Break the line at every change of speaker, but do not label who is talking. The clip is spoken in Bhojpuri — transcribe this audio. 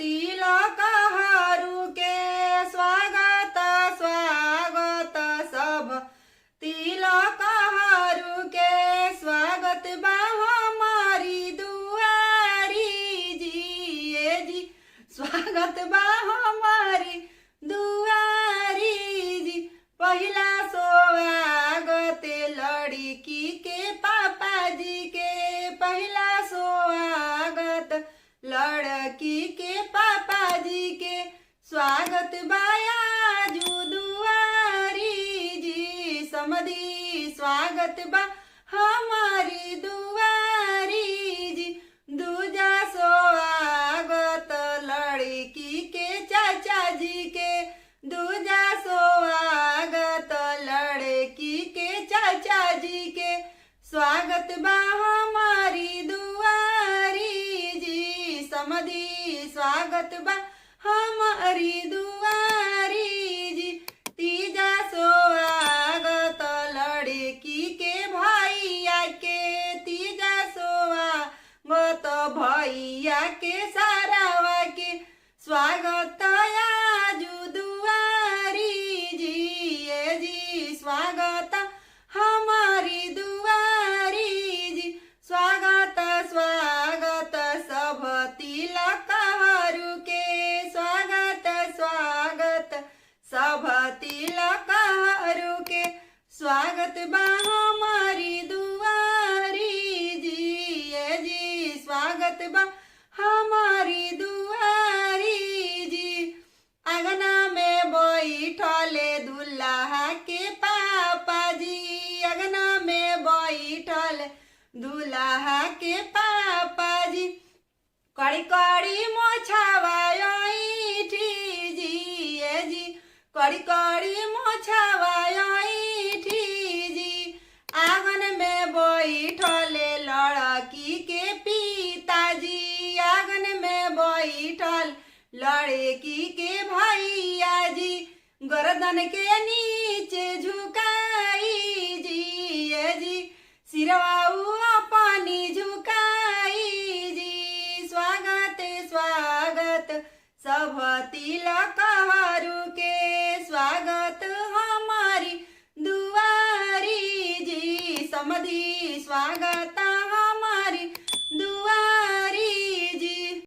तिलक हरू के स्वागत स्वागत सब तिलक हरू के स्वागत बा हमारी दुआरी जी ए जी स्वागत बा हमारी दुआरी जी। पहिला स्वागत लड़की के पापा जी के पहिला स्वागत लड़की के पापा जी के स्वागत बायाजू दुआरी जी समधी स्वागत बा हमारी दुआरी जी। दूजा स्वागत लड़की के चाचा जी के दूजा स्वागत लड़की के चाचा जी के स्वागत बा हमारी दुआरी जी समधी स्वागत बा हमारी दुआरी जी। तीजा स्वागत लड़की के भैया के तीजा स्वागत भैया के सारावा के स्वागत आजू दुआरी जी ए जी स्वागत हमारी दुआरी जी। स्वागत स्वागत सब तिलक हरू के स्वागत स्वागत सब तिलक हरू के स्वागत बा हमारी दुआरी जी ए जी स्वागत बा हमारी दुआरी जी। अंगना में बैठले दुल्हा के पापा जी अंगना में बैठल दुल्हा के पापा जी कड़ी कड़ी मोछावा जी ए जी कड़ी कड़ी मोछावा जी। आंगन में बैठले लड़की के पिताजी आंगन में बैठल लड़की के भैया जी गर्दन के नीचे झुकाई जी ए जी सिरवा पानी झुकाई जी। स्वागत स्वागत सब तिलक